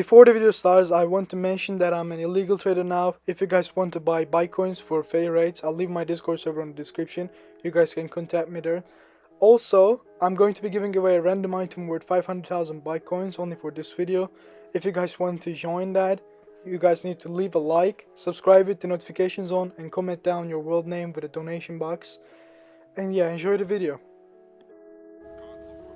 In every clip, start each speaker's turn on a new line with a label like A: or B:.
A: before the video starts, I want to mention that I'm an illegal trader now. If you guys want to buy Bitcoins for fair rates, I'll leave my Discord server in the description. You guys can contact me there. Also, I'm going to be giving away a random item worth 500,000 Bitcoins only for this video. If you guys want to join that, you guys need to leave a like, subscribe with the notifications on, and comment down your world name with a donation box. And yeah, enjoy the video.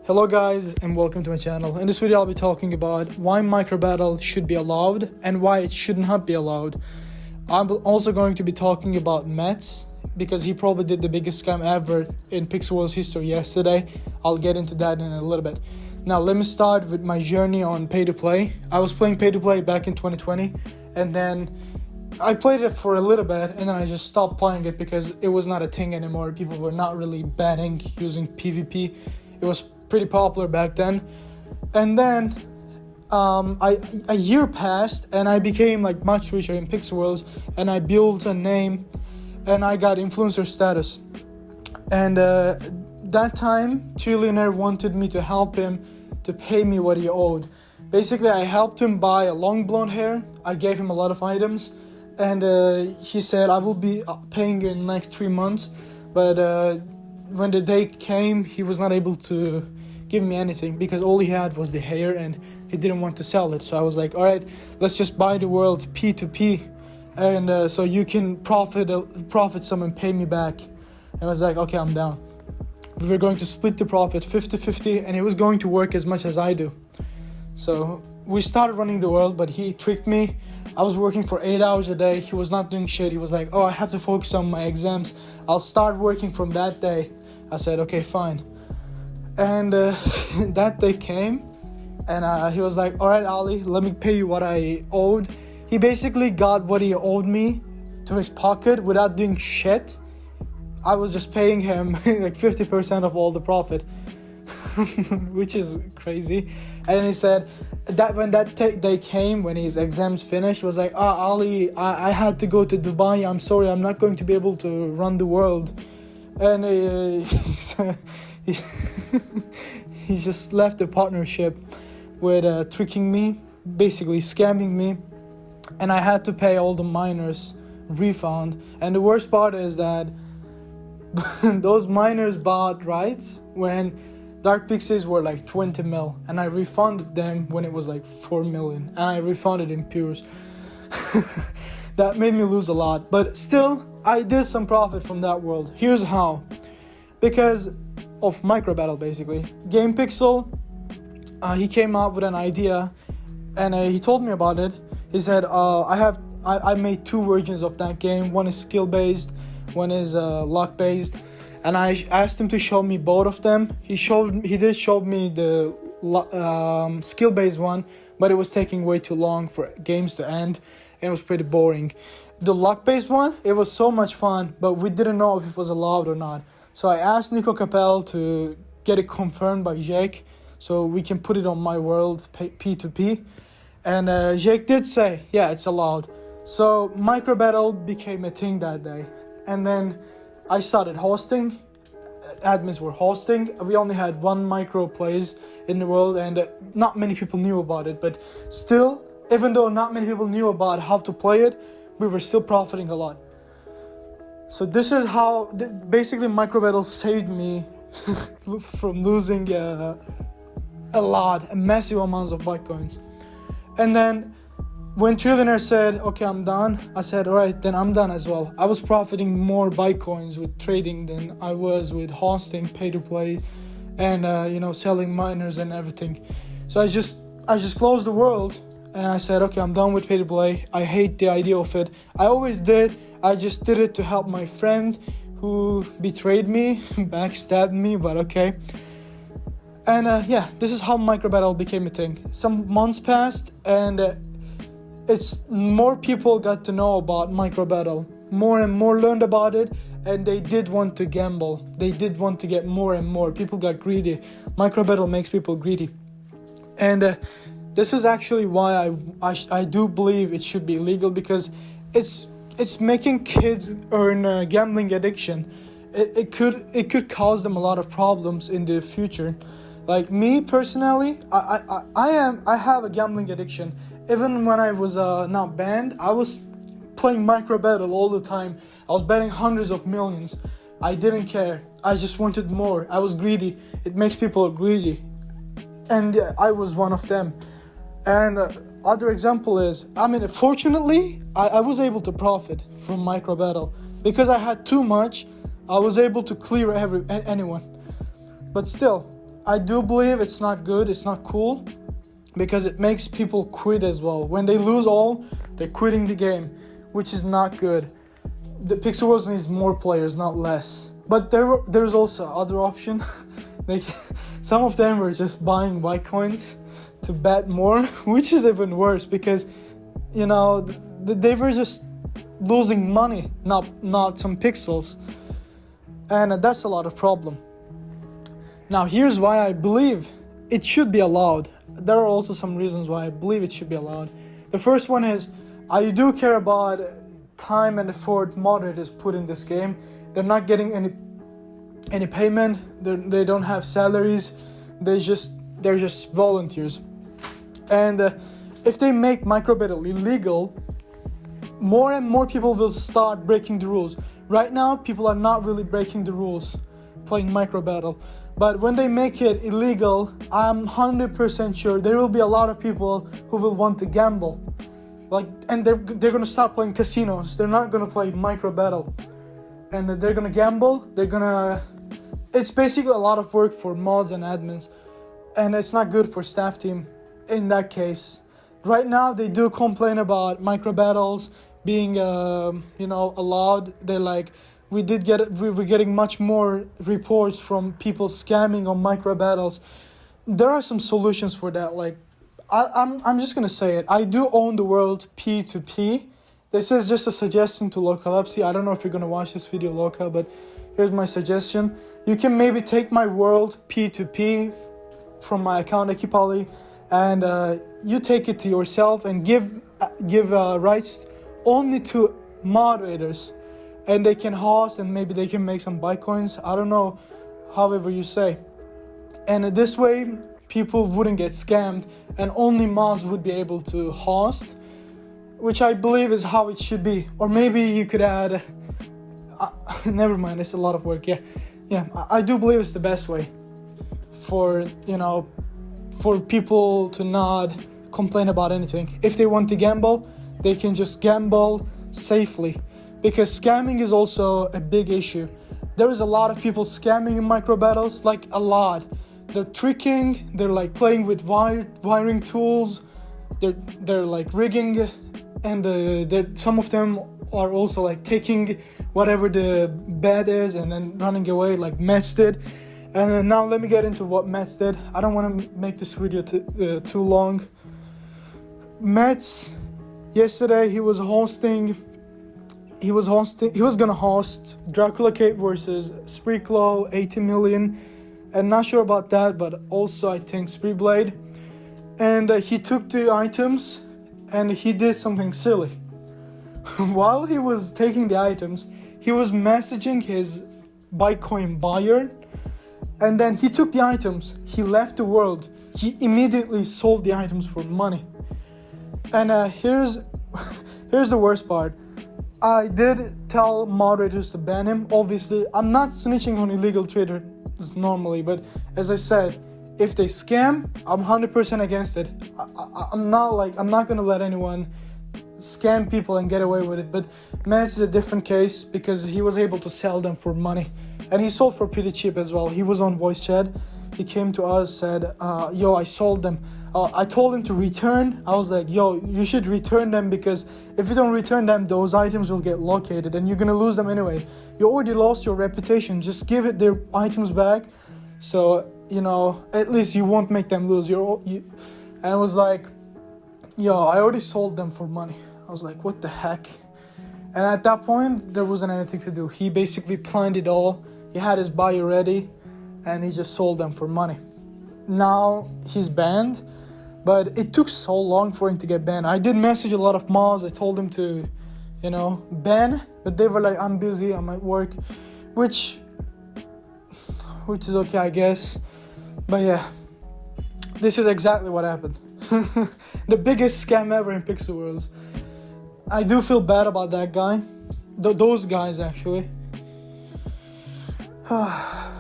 A: Hello guys, and welcome to my channel. In this video I'll be talking about why micro battle should be allowed and why it should not be allowed. I'm also going to be talking about Mets because he probably did the biggest scam ever in Pixelworld's history yesterday. I'll get into that in a little bit. Now let me start with my journey on pay to play. I was playing pay to play back in 2020, and then I played it for a little bit, and then I just stopped playing it because it was not a thing anymore. People were not really banning using PvP. It was pretty popular back then. And then a year passed and I became like much richer in Pixelworlds, and I built a name and I got influencer status. And that time Trillionaire wanted me to help him to pay me what he owed. Basically I helped him buy a long blonde hair. I gave him a lot of items, and he said I will be paying you in the next 3 months. But when the day came, he was not able to give me anything because all he had was the hair and he didn't want to sell it. So I was like, all right, let's just buy the world P2P, and so you can profit some and pay me back. And I was like, okay, I'm down. We were going to split the profit 50-50, and it was going to work as much as I do. So we started running the world, but he tricked me. I was working for 8 hours a day. He was not doing shit. He was like, oh, I have to focus on my exams. I'll start working from that day. I said, okay, fine. And that day came, and he was like, all right, Ali, let me pay you what I owed. He basically got what he owed me to his pocket without doing shit. I was just paying him like 50% of all the profit, which is crazy. And he said that when that day came, when his exams finished, he was like, Ali, I had to go to Dubai. I'm sorry, I'm not going to be able to run the world. And he just left the partnership with tricking me, basically scamming me, and I had to pay all the miners refund. And the worst part is that those miners bought rights when Dark Pixies were like 20 mil, and I refunded them when it was like 4 million, and I refunded in pures. That made me lose a lot, but still I did some profit from that world. Here's how. Because of micro battle, basically. Game Pixel, he came up with an idea, and he told me about it. He said, I made 2 versions of that game. One is skill based, one is luck based, and I asked him to show me both of them. He did show me the skill based one, but it was taking way too long for games to end, and it was pretty boring. The luck based one, it was so much fun, but we didn't know if it was allowed or not. So I asked Nico Capel to get it confirmed by Jake so we can put it on my world P2P. And Jake did say, yeah, it's allowed. So micro battle became a thing that day. And then I started hosting. Admins were hosting. We only had 1 micro plays in the world, and not many people knew about it. But still, even though not many people knew about how to play it, we were still profiting a lot. So this is how basically micro battles saved me from losing a massive amounts of Bitcoins. And then when Trillionaire said, okay, I'm done, I said, all right, then I'm done as well. I was profiting more Bitcoins with trading than I was with hosting, pay to play, and selling miners and everything. So I just closed the world, and I said, okay, I'm done with pay to play. I hate the idea of it. I always did. I just did it to help my friend who betrayed me, backstabbed me, but okay. And this is how micro battle became a thing. Some months passed, and it's more people got to know about micro battle. More and more learned about it, and they did want to gamble. They did want to get more and more. People got greedy. Micro battle makes people greedy. And this is actually why I do believe it should be illegal, because it's making kids earn gambling addiction. It could cause them a lot of problems in the future. Like me personally, I have a gambling addiction, even when I was not banned, I was playing micro battle all the time. I was betting hundreds of millions. I didn't care. I just wanted more. I was greedy. It makes people greedy. And I was one of them. And other example is, fortunately, I was able to profit from micro battle. Because I had too much, I was able to clear anyone. But still, I do believe it's not good, it's not cool, because it makes people quit as well. When they lose all, they're quitting the game, which is not good. The Pixel Wars needs more players, not less. But there's also other option. Some of them were just buying white coins to bet more, which is even worse because, they were just losing money, not some pixels. And that's a lot of problem. Now here's why I believe it should be allowed. There are also some reasons why I believe it should be allowed. The first one is, I do care about time and effort moderators put in this game. They're not getting any payment. They don't have salaries. They're just volunteers. And if they make micro battle illegal, more and more people will start breaking the rules. Right now, people are not really breaking the rules playing micro battle. But when they make it illegal, I'm 100% sure there will be a lot of people who will want to gamble. And they're gonna start playing casinos. They're not gonna play micro battle, and they're gonna gamble. It's basically a lot of work for mods and admins, and it's not good for staff team. In that case, right now they do complain about micro battles being allowed. They're like, we were getting much more reports from people scamming on micro battles. There are some solutions for that. I'm just gonna say it. I do own the world P2P. This is just a suggestion to Localepsy. I don't know if you're gonna watch this video, Loca, but here's my suggestion. You can maybe take my world P2P from my account EkipAli, and you take it to yourself and give rights only to moderators, and they can host and maybe they can make some Bitcoins. I don't know, however you say. And this way, people wouldn't get scammed, and only mods would be able to host, which I believe is how it should be. Or maybe you could add, never mind, it's a lot of work. Yeah, I do believe it's the best way for people to not complain about anything. If they want to gamble, they can just gamble safely, because scamming is also a big issue. There is a lot of people scamming in micro battles, like a lot. They're tricking, they're playing with wiring tools, they're rigging, and some of them are also taking whatever the bet is and then running away, like Mets did. And now let me get into what Mets did. I don't want to make this video too long. Mets, yesterday he was gonna host Dracula Cape versus Spreeclaw, 80 million. And not sure about that, but also I think Spreeblade. And he took the items and he did something silly. While he was taking the items, he was messaging his Bitcoin buyer, and then he took the items, he left the world, he immediately sold the items for money. And here's the worst part. I did tell moderators to ban him. Obviously, I'm not snitching on illegal traders normally, but as I said, if they scam, I'm 100% against it. I'm not gonna let anyone scam people and get away with it. But Mets is a different case because he was able to sell them for money, and he sold for pretty cheap as well. He was on voice chat. He came to us, said, yo, I sold them. I told him to return. I was like, yo, you should return them, because if you don't return them, those items will get located and you're gonna lose them anyway. You already lost your reputation. Just give it their items back, so at least you won't make them lose. And I was like, yo, I already sold them for money. I was like, what the heck? And at that point, there wasn't anything to do. He basically planned it all. He had his buyer ready, and he just sold them for money. Now he's banned, but it took so long for him to get banned. I did message a lot of mods. I told him to, ban, but they were like, I'm busy, I'm at work, which is okay, I guess. But yeah, this is exactly what happened. The biggest scam ever in Pixel Worlds. I do feel bad about that guy. Those guys, actually.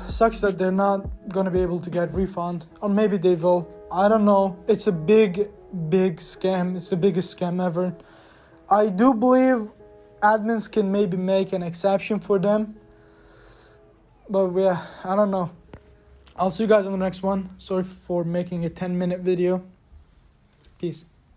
A: Sucks that they're not gonna be able to get refund. Or maybe they will. I don't know. It's a big scam. It's the biggest scam ever. I do believe admins can maybe make an exception for them. But yeah, I don't know. I'll see you guys on the next one. Sorry for making a 10-minute video. Peace.